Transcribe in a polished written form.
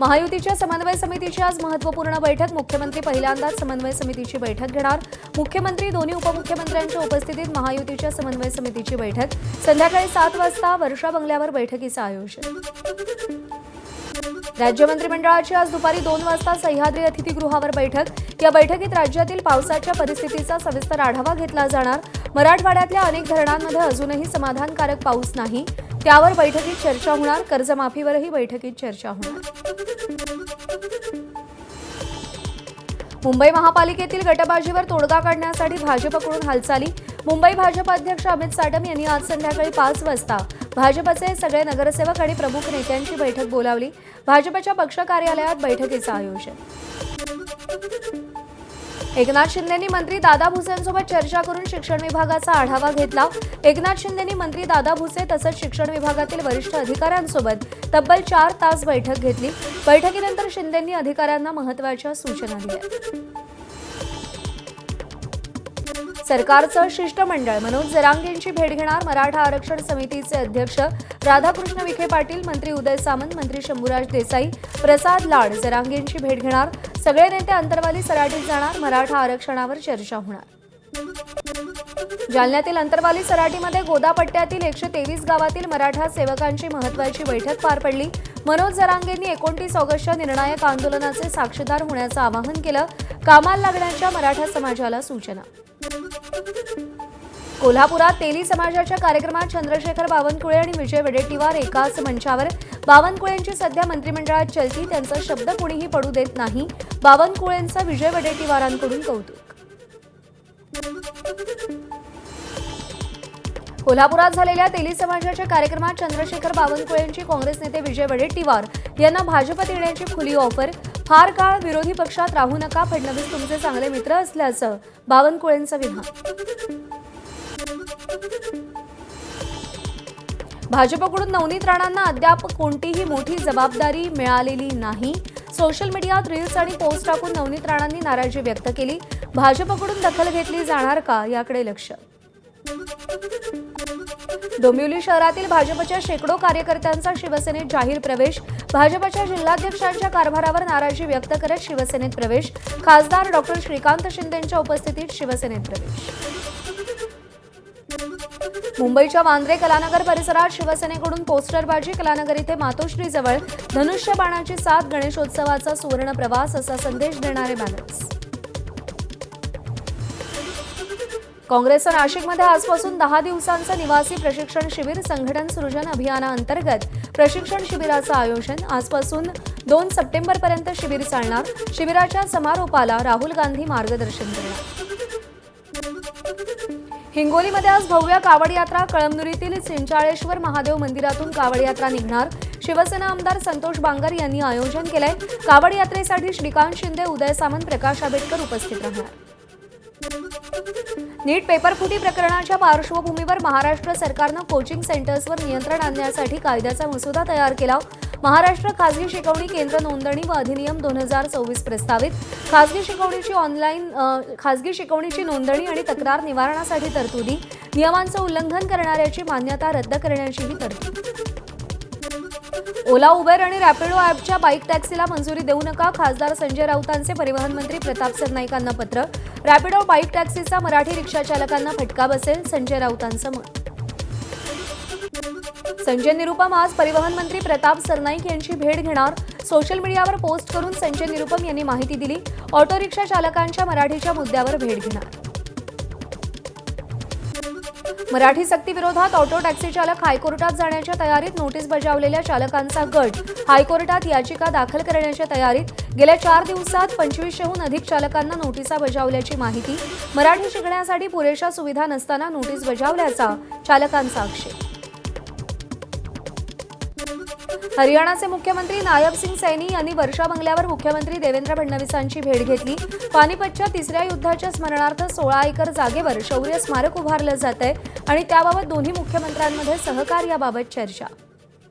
महायुतीच्या समन्वय समितीची आज महत्त्वपूर्ण बैठक। मुख्यमंत्री पहिल्यांदाच समन्वय समितीची बैठक घेणार। मुख्यमंत्री दोन्ही उपमुख्यमंत्र्यांच्या उपस्थितीत महायुतीच्या समन्वय समितीची बैठक। संध्याकाळी 7 वाजता वर्षा बंगल्यावर बैठकीचं आयोजन। राज्य मंत्रिमंडळाची आज दुपारी 2 वाजता सह्याद्री अतिथीगृहावर बैठक। या बैठकीत राज्यातील पावसाच्या परिस्थितीचा सविस्तर आढावा घेतला जाणार। मराठवाड्यातल्या अनेक धरणांमध्ये अजूनही समाधानकारक पाऊस नाही, त्यावर बैठकीत चर्चा होणार। कर्जमाफीवरही बैठकीत चर्चा होणार। मुंबई महापालिकेतील गटबाजीवर तोडगा काढण्यासाठी भाजपकडून हालचाली। मुंबई भाजप अध्यक्ष अमित साटम यांनी आज संध्याकाळी 5 वाजता भाजपचे सगळे नगरसेवक आणि प्रमुख नेत्यांची बैठक बोलावली। भाजपच्या पक्ष कार्यालयात बैठकीचं आयोजन। एकनाथ शिंदेंनी मंत्री दादा भुसेंसोबत चर्चा करून शिक्षण विभागाचा आढावा घेतला। एकनाथ शिंदेंनी मंत्री दादा भुसे तसंच शिक्षण विभागातील वरिष्ठ अधिकाऱ्यांसोबत तब्बल 4 तास बैठक घेतली। बैठकीनंतर शिंदेंनी अधिकाऱ्यांना महत्त्वाच्या सूचना दिल्या। सरकारचं शिष्टमंडळ मनोज जरांगेंची भेट घेणार। मराठा आरक्षण समितीचे अध्यक्ष राधाकृष्ण विखे पाटील, मंत्री उदय सामंत, मंत्री शंभूराज देसाई, प्रसाद लाड जरांगेंची भेट घेणार। सगळे नेते अंतरवाली सराटीत जाणार। मराठा आरक्षणावर चर्चा होणार। जालन्यातील अंतरवाली सराटीमध्ये गोदापट्ट्यातील 123 गावातील मराठा सेवकांची महत्त्वाची बैठक पार पडली। मनोज जरांगेंनी 29 ऑगस्टच्या निर्णायक आंदोलनाचे साक्षीदार होण्याचं आवाहन केलं। कामाला लागण्याच्या मराठा समाजाला सूचना। कोल्हापुरात तेली समाजाच्या कार्यक्रमात चंद्रशेखर बावनकुळे आणि विजय वडेट्टीवार एकाच मंचावर। बावनकुळेंची सध्या मंत्रिमंडळात चलती, त्यांचा शब्द कोणीही पडू देत नाही। बावनकुळेंचं विजय वडेट्टीवारांकडून कौतुक। कोल्हापुरात झालेल्या तेली समाजाच्या कार्यक्रमात चंद्रशेखर बावनकुळेंची काँग्रेस नेते विजय वडेट्टीवार यांना भाजपत येण्याची खुली ऑफर। फार काळ विरोधी पक्षात राहू नका, फडणवीस तुमचे चांगले मित्र असल्याचं बावनकुळेंचं विधान। भाजपकडून नवनीत राणांना अद्याप कोणतीही मोठी जबाबदारी मिळालेली नाही। सोशल मीडियात रील्स आणि पोस्ट टाकून नवनीत राणांनी नाराजी व्यक्त केली। भाजपकडून दखल घेतली जाणार का, याकडे लक्ष। डोंबिवली शहरातील भाजपच्या शेकडो कार्यकर्त्यांचा शिवसेनेत जाहीर प्रवेश। भाजपच्या जिल्हाध्यक्षांच्या कारभारावर नाराजी व्यक्त करत शिवसेनेत प्रवेश। खासदार डॉक्टर श्रीकांत शिंदेंच्या उपस्थितीत शिवसेनेत प्रवेश। मुंबईच्या वांद्रे कलानगर परिसरात शिवसेनेकडून पोस्टरबाजी। कलानगर इथे मातोश्रीजवळ धनुष्य बाणाची साथ, गणेशोत्सवाचा सुवर्ण प्रवास असा संदेश देणारे बॅनर्स। काँग्रेसचं नाशिकमध्ये आजपासून 10 दिवसांचं निवासी प्रशिक्षण शिबिर। संघटन सृजन अभियानाअंतर्गत प्रशिक्षण शिबिराचं आयोजन। आजपासून 2 सप्टेंबरपर्यंत शिबिर चालणार। शिबिराच्या समारोपाला राहुल गांधी मार्गदर्शन करणार। हिंगोलीमध्ये आज भव्य कावड यात्रा। कळमनुरीतील चिंचाळेश्वर महादेव मंदिरातून कावड यात्रा निघणार। शिवसेना आमदार संतोष बांगर यांनी आयोजन केलंय। कावड यात्रेसाठी श्रीकांत शिंदे, उदय सामंत, प्रकाश आंबेडकर उपस्थित राहणार। नीट पेपरफुटी प्रकरणाच्या पार्श्वभूमीवर महाराष्ट्र सरकारनं कोचिंग सेंटर्सवर नियंत्रण आणण्यासाठी कायद्याचा मसुदा तयार केला। महाराष्ट्र खासगी शिकवणी केंद्र नोंदणी व अधिनियम 2024 प्रस्तावित। खासगी शिकवणीची नोंदणी आणि तक्रार निवारणासाठी तरतुदी। नियमांचं उल्लंघन करणाऱ्याची मान्यता रद्द करण्याचीही तरतूद। ओला, उबेर आणि रॅपिडो ॲपच्या बाईक टॅक्सीला मंजुरी देऊ नका। खासदार संजय राऊतांचे परिवहन मंत्री प्रताप सरनाईकांना पत्र। रॅपिडो बाईक टॅक्सीचा मराठी रिक्षा चालकांना फटका बसेल, संजय राऊतांचं मत। संजय निरुपम आज परिवहन मंत्री प्रताप सरनाईक यांची भेट घेणार। सोशल मीडियावर पोस्ट करून संजय निरुपम यांनी माहिती दिली। ऑटो रिक्षा चालकांच्या मराठीच्या मुद्द्यावर भेट घेणार। मराठी सक्ती विरोधात ऑटो टॅक्सी चालक हायकोर्टात जाण्याच्या तयारीत। नोटीस बजावलेल्या चालकांचा गट हायकोर्टात याचिका दाखल करण्याच्या तयारीत। गेल्या 4 दिवसात 2500हून अधिक चालकांना नोटिसा बजावल्याची माहिती। मराठी शिकण्यासाठी पुरेशा सुविधा नसताना नोटीस बजावल्याचा चालकांचा आक्षेप। हरियाणाचे मुख्यमंत्री नायब सिंग सैनी यांनी वर्षा बंगल्यावर मुख्यमंत्री देवेंद्र फडणवीसांची भेट घेतली। पानिपतच्या 3ऱ्या युद्धाच्या स्मरणार्थ 16 एकर जागेवर शौर्य स्मारक उभारलं जातंय आणि त्याबाबत दोन्ही मुख्यमंत्र्यांमध्ये सहकार्याबाबत चर्चा।